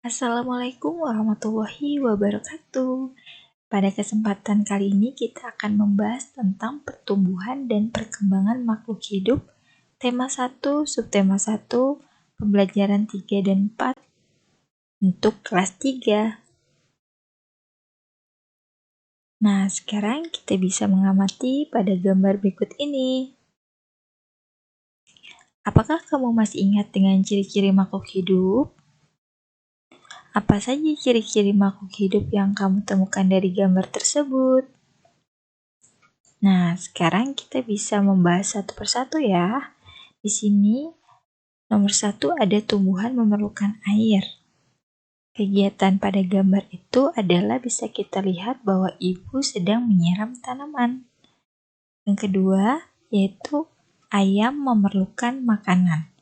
Assalamualaikum warahmatullahi wabarakatuh. Pada kesempatan kali ini kita akan membahas tentang pertumbuhan dan perkembangan makhluk hidup, tema 1, subtema 1, pembelajaran 3 dan 4 untuk kelas 3. Nah, sekarang kita bisa mengamati pada gambar berikut ini. Apakah kamu masih ingat dengan ciri-ciri makhluk hidup? Apa saja ciri-ciri makhluk hidup yang kamu temukan dari gambar tersebut? Nah, sekarang kita bisa membahas satu persatu ya. Di sini, nomor 1 ada tumbuhan memerlukan air. Kegiatan pada gambar itu adalah bisa kita lihat bahwa ibu sedang menyiram tanaman. Yang kedua, yaitu ayam memerlukan makanan.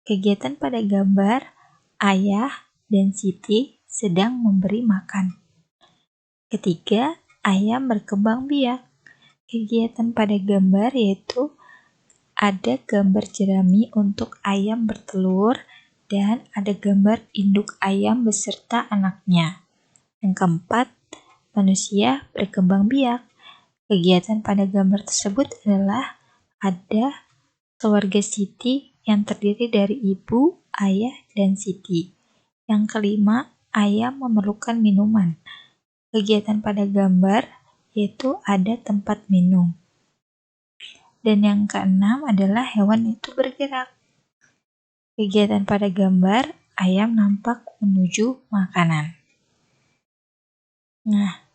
Kegiatan pada gambar, ayah dan Siti sedang memberi makan. Ketiga, ayam berkembang biak. Kegiatan pada gambar yaitu ada gambar jerami untuk ayam bertelur dan ada gambar induk ayam beserta anaknya. Yang keempat, manusia berkembang biak. Kegiatan pada gambar tersebut adalah ada keluarga Siti yang terdiri dari ibu, ayah, dan Siti. Yang kelima, ayam memerlukan minuman. Kegiatan pada gambar yaitu ada tempat minum. Dan yang keenam adalah hewan itu bergerak. Kegiatan pada gambar, ayam nampak menuju makanan. Nah,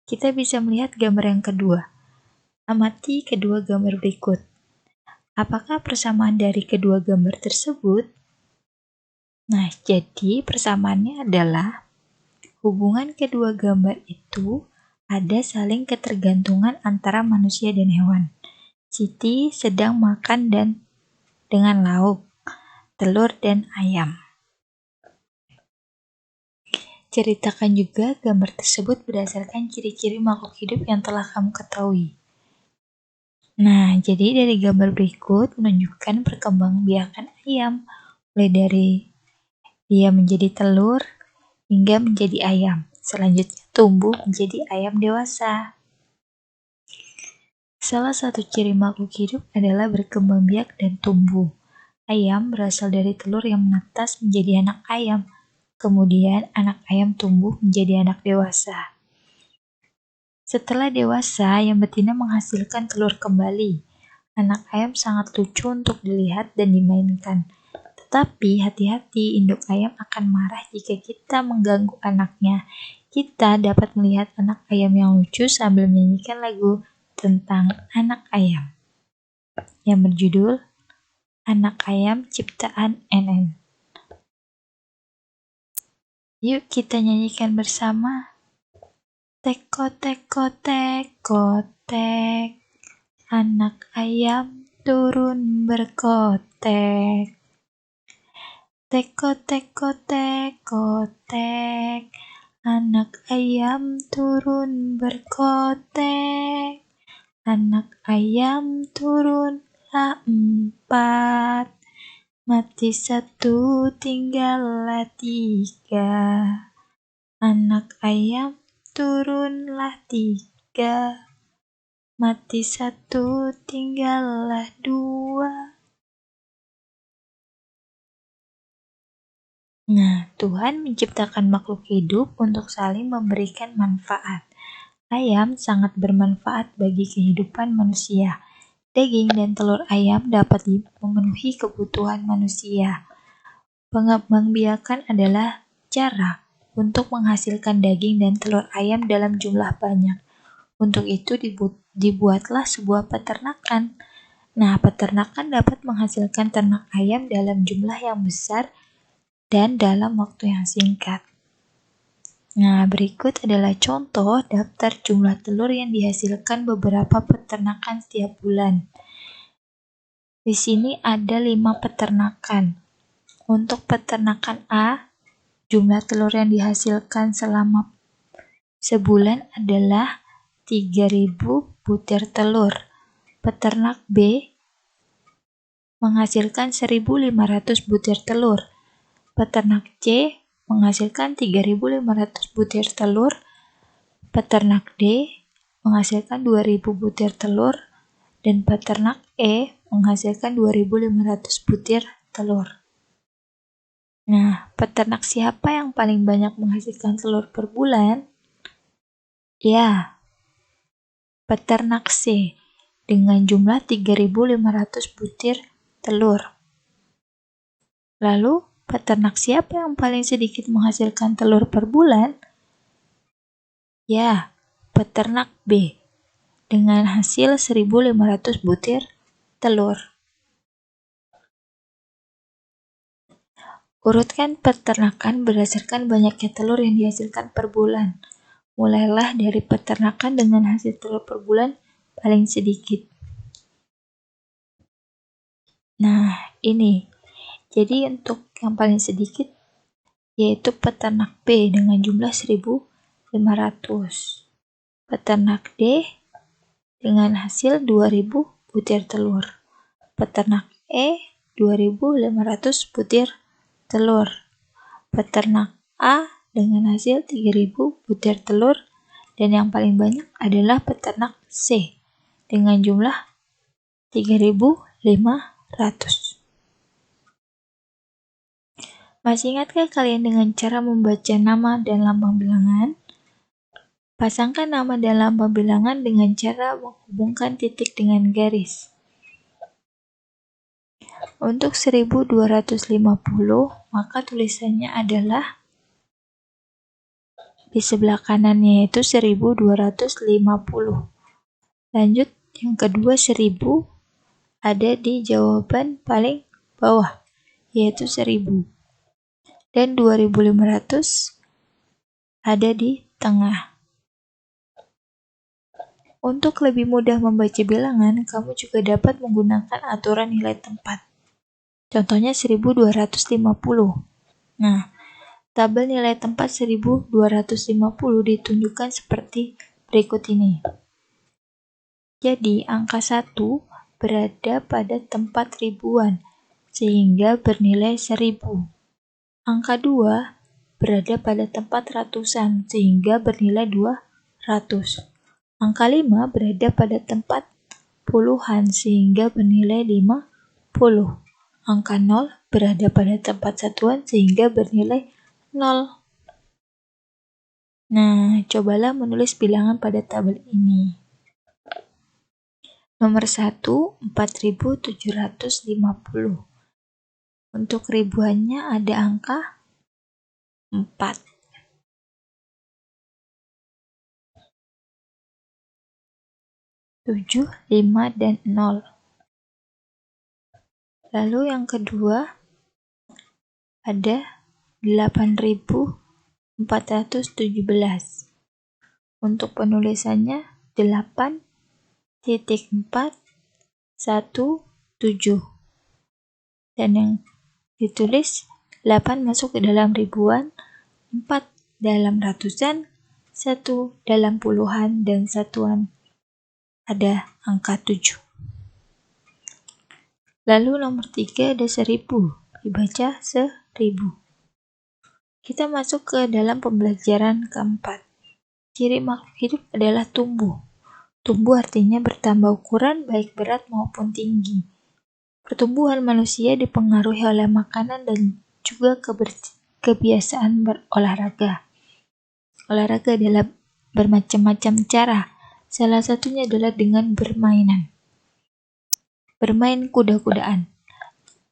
kita bisa melihat gambar yang kedua. Amati kedua gambar berikut. Apakah persamaan dari kedua gambar tersebut? Nah, jadi persamaannya adalah hubungan kedua gambar itu ada saling ketergantungan antara manusia dan hewan. Siti sedang makan dengan lauk, telur, dan ayam. Ceritakan juga gambar tersebut berdasarkan ciri-ciri makhluk hidup yang telah kamu ketahui. Nah, jadi dari gambar berikut menunjukkan perkembangbiakan ayam, mulai dari dia menjadi telur hingga menjadi ayam. Selanjutnya tumbuh menjadi ayam dewasa. Salah satu ciri makhluk hidup adalah berkembang biak dan tumbuh. Ayam berasal dari telur yang menetas menjadi anak ayam. Kemudian anak ayam tumbuh menjadi anak dewasa. Setelah dewasa, ayam betina menghasilkan telur kembali. Anak ayam sangat lucu untuk dilihat dan dimainkan. Tetapi hati-hati, induk ayam akan marah jika kita mengganggu anaknya. Kita dapat melihat anak ayam yang lucu sambil menyanyikan lagu tentang anak ayam yang berjudul Anak Ayam Ciptaan NN. Yuk kita nyanyikan bersama. Teko teko teko tek, anak ayam turun berkotek. Teko teko teko tek, anak ayam turun berkotek. Anak ayam turunlah 4, mati 1 tinggallah 3. Anak ayam turunlah 3, mati 1 tinggallah 2. Nah, Tuhan menciptakan makhluk hidup untuk saling memberikan manfaat. Ayam sangat bermanfaat bagi kehidupan manusia. Daging dan telur ayam dapat memenuhi kebutuhan manusia. Pengembangbiakan adalah cara untuk menghasilkan daging dan telur ayam dalam jumlah banyak. Untuk itu dibuatlah sebuah peternakan. Nah, peternakan dapat menghasilkan ternak ayam dalam jumlah yang besar dan dalam waktu yang singkat. Nah, berikut adalah contoh daftar jumlah telur yang dihasilkan beberapa peternakan setiap bulan. Di sini ada 5 peternakan. Untuk peternakan A, jumlah telur yang dihasilkan selama sebulan adalah 3.000 butir telur. Peternak B menghasilkan 1.500 butir telur. Peternak C menghasilkan 3.500 butir telur, peternak D menghasilkan 2.000 butir telur, dan peternak E menghasilkan 2.500 butir telur. Nah, peternak siapa yang paling banyak menghasilkan telur per bulan? Ya, peternak C dengan jumlah 3.500 butir telur. Lalu, peternak siapa yang paling sedikit menghasilkan telur per bulan? Ya, peternak B dengan hasil 1.500 butir telur. Urutkan peternakan berdasarkan banyaknya telur yang dihasilkan per bulan. Mulailah dari peternakan dengan hasil telur per bulan paling sedikit. Nah, ini. Jadi untuk yang paling sedikit yaitu peternak B dengan jumlah 1.500. Peternak D dengan hasil 2.000 butir telur. Peternak E 2.500 butir telur. Peternak A dengan hasil 3.000 butir telur, dan yang paling banyak adalah peternak C dengan jumlah 3.500. Masih ingatkah kalian dengan cara membaca nama dan lambang bilangan? Pasangkan nama dan lambang bilangan dengan cara menghubungkan titik dengan garis. Untuk 1.250, maka tulisannya adalah di sebelah kanannya yaitu 1.250. Lanjut, yang kedua 1.000 ada di jawaban paling bawah, yaitu 1.000. Dan 2.500 ada di tengah. Untuk lebih mudah membaca bilangan, kamu juga dapat menggunakan aturan nilai tempat. Contohnya 1.250. Nah, tabel nilai tempat 1.250 ditunjukkan seperti berikut ini. Jadi, angka 1 berada pada tempat ribuan, sehingga bernilai 1.000. Angka 2 berada pada tempat ratusan, sehingga bernilai 200. Angka 5 berada pada tempat puluhan, sehingga bernilai 50. Angka 0 berada pada tempat satuan, sehingga bernilai 0. Nah, cobalah menulis bilangan pada tabel ini. Nomor 1, 4.750. Untuk ribuannya ada angka 4. 7, 5, dan 0. Lalu yang kedua ada 8.417. Untuk penulisannya 8.417. Dan yang ditulis 8 masuk ke dalam ribuan, 4 dalam ratusan, 1 dalam puluhan, dan satuan ada angka 7. Lalu nomor 3 ada 1.000, dibaca 1.000. Kita masuk ke dalam pembelajaran keempat. Ciri makhluk hidup adalah tumbuh. Tumbuh artinya bertambah ukuran baik berat maupun tinggi. Pertumbuhan manusia dipengaruhi oleh makanan dan juga kebiasaan berolahraga. Olahraga adalah bermacam-macam cara. Salah satunya adalah dengan bermain kuda-kudaan.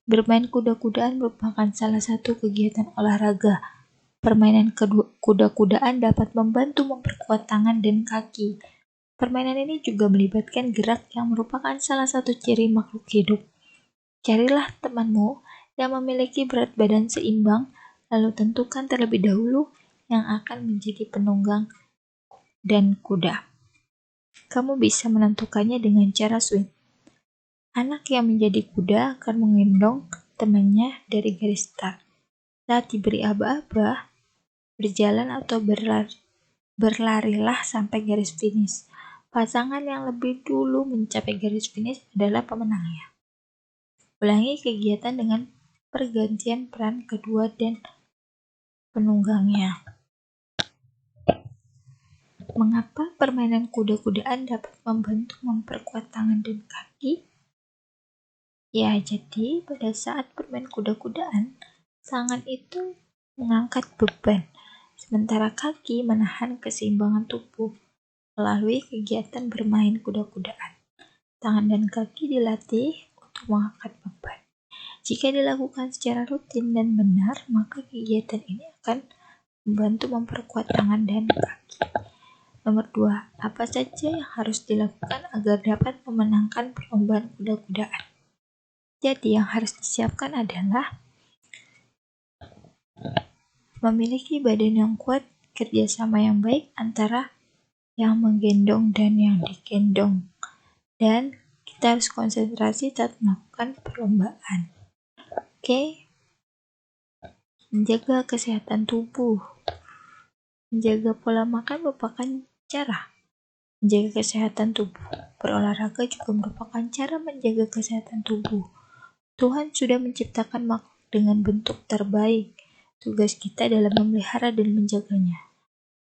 Bermain kuda-kudaan merupakan salah satu kegiatan olahraga. Permainan kuda-kudaan dapat membantu memperkuat tangan dan kaki. Permainan ini juga melibatkan gerak yang merupakan salah satu ciri makhluk hidup. Carilah temanmu yang memiliki berat badan seimbang, lalu tentukan terlebih dahulu yang akan menjadi penunggang dan kuda. Kamu bisa menentukannya dengan cara swing. Anak yang menjadi kuda akan menggendong temannya dari garis start. Saat diberi aba-aba, berjalan atau berlarilah sampai garis finish. Pasangan yang lebih dulu mencapai garis finish adalah pemenangnya. Ulangi kegiatan dengan pergantian peran kedua dan penunggangnya. Mengapa permainan kuda-kudaan dapat membantu memperkuat tangan dan kaki? Ya, jadi pada saat bermain kuda-kudaan, tangan itu mengangkat beban, sementara kaki menahan keseimbangan tubuh melalui kegiatan bermain kuda-kudaan. Tangan dan kaki dilatih untuk mengangkat beban. Jika dilakukan secara rutin dan benar, maka kegiatan ini akan membantu memperkuat tangan dan kaki. Nomor 2, apa saja yang harus dilakukan agar dapat memenangkan perlombaan kuda-kudaan? Jadi yang harus disiapkan adalah memiliki badan yang kuat, kerjasama yang baik antara yang menggendong dan yang digendong, dan kita harus konsentrasi saat melakukan perlombaan. Oke, menjaga kesehatan tubuh. Menjaga pola makan merupakan cara menjaga kesehatan tubuh. Berolahraga juga merupakan cara menjaga kesehatan tubuh. Tuhan sudah menciptakan makhluk dengan bentuk terbaik. Tugas kita adalah memelihara dan menjaganya.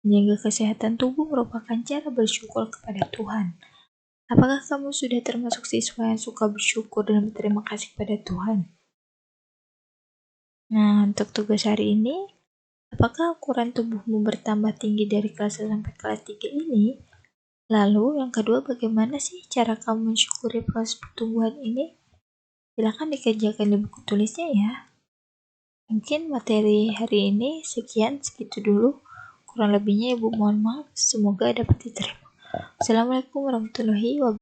Menjaga kesehatan tubuh merupakan cara bersyukur kepada Tuhan. Apakah kamu sudah termasuk siswa yang suka bersyukur dan berterima kasih kepada Tuhan? Nah, untuk tugas hari ini, apakah ukuran tubuhmu bertambah tinggi dari kelas 1 sampai kelas 3 ini? Lalu, yang kedua, bagaimana sih cara kamu mensyukuri proses pertumbuhan ini? Silakan dikerjakan di buku tulisnya ya. Mungkin materi hari ini segitu dulu. Kurang lebihnya Ibu mohon maaf, semoga dapat diterima. Assalamualaikum warahmatullahi wabarakatuh.